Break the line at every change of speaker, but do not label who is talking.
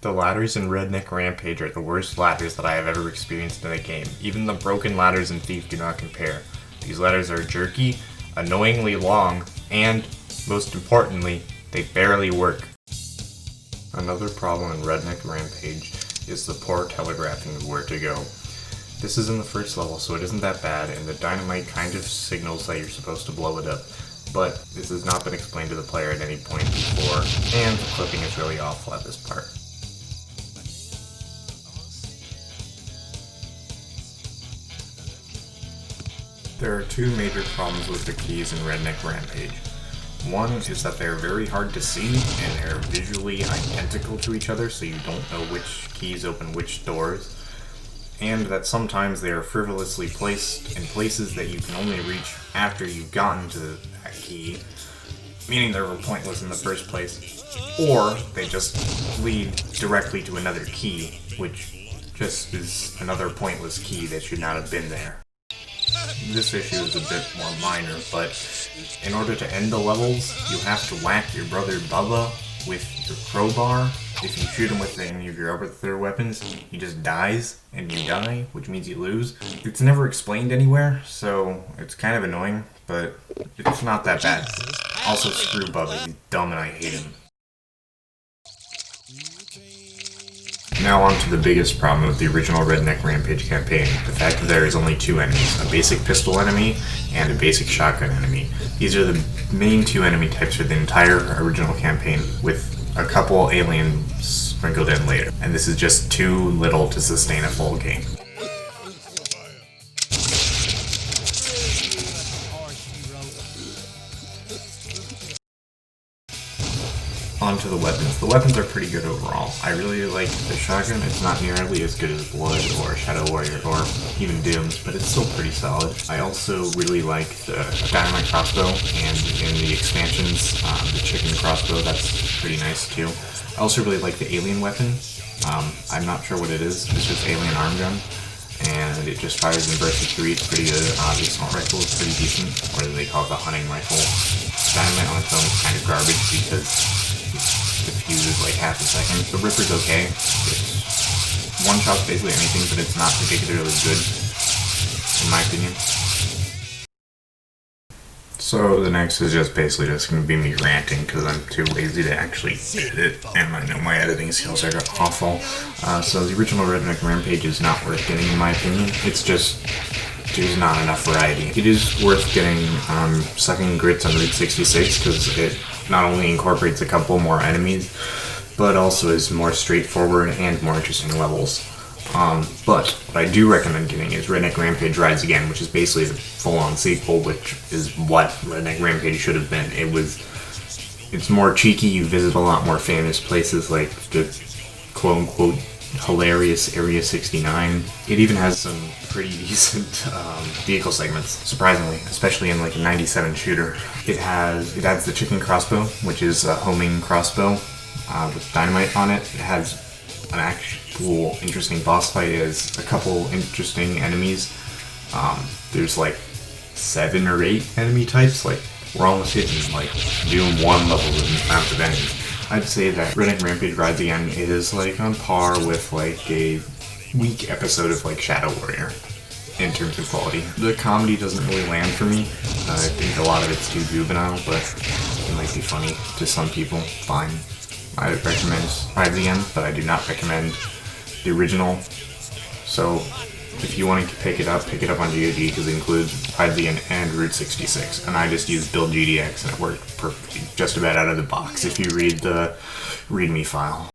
The ladders in Redneck Rampage are the worst ladders that I have ever experienced in a game. Even the broken ladders in Thief do not compare. These ladders are jerky, annoyingly long, and, most importantly, they barely work. Another problem in Redneck Rampage is the poor telegraphing of where to go. This is in the first level, so it isn't that bad, and the dynamite kind of signals that you're supposed to blow it up. But this has not been explained to the player at any point before, and the clipping is really awful at this part. There are two major problems with the keys in Redneck Rampage. One is that they're very hard to see, and they're visually identical to each other, so you don't know which keys open which doors. And that sometimes they are frivolously placed in places that you can only reach after you've gotten to that key, meaning they were pointless in the first place. Or they just lead directly to another key, which just is another pointless key that should not have been there. This issue is a bit more minor, but in order to end the levels, you have to whack your brother Bubba with your crowbar. If you shoot him with any of your other weapons, he just dies, and you die, which means you lose. It's never explained anywhere, so it's kind of annoying, but it's not that bad. Also, screw Bubba, he's dumb and I hate him. Now on to the biggest problem with the original Redneck Rampage campaign, the fact that there is only two enemies, a basic pistol enemy and a basic shotgun enemy. These are the main two enemy types for the entire original campaign, with a couple aliens sprinkled in later, and this is just too little to sustain a full game. On to the weapons. The weapons are pretty good overall. I really like the shotgun. It's not nearly as good as Blood or Shadow Warrior or even Dooms, but it's still pretty solid. I also really like the dynamite crossbow, and in the expansions, the chicken crossbow, that's pretty nice too. I also really like the alien weapon. I'm not sure what it is. It's just alien arm gun, and it just fires in bursts of 3. It's pretty good. The assault rifle is pretty decent, or they call it the hunting rifle. Dynamite on its own is kind of garbage because it fuses like half a second. The Ripper's okay. It's one-shots basically anything, but it's not particularly good, in my opinion. So the next is just basically just going to be me ranting because I'm too lazy to actually edit it, and I know my editing skills are awful. So the original Redneck Rampage is not worth getting in my opinion. It's just, there's not enough variety. It is worth getting Sucking Grits on Route 66 because it not only incorporates a couple more enemies, but also is more straightforward and more interesting levels. But what I do recommend getting is Redneck Rampage Rides Again, which is basically the full-on sequel, which is what Redneck Rampage should have been. It's more cheeky, you visit a lot more famous places like the quote-unquote hilarious Area 69. It even has some pretty decent vehicle segments, surprisingly, especially in like a 97 shooter. It adds the chicken crossbow, which is a homing crossbow with dynamite on it. It has an actual interesting boss fight. It has a couple interesting enemies. There's like 7 or 8 enemy types. Like, we're almost hitting like Doom 1 level with the amount of enemies. I'd say that Redneck Rampage Rides Again is like on par with like a weak episode of like Shadow Warrior in terms of quality. The comedy doesn't really land for me. I think a lot of it's too juvenile, but it might be funny to some people. Fine. I recommend Rides Again, but I do not recommend the original. So if you want to pick it up on GOG because it includes Rides Again and Route 66. And I just used Build GDX and it worked perfectly, just about out of the box if you read the README file.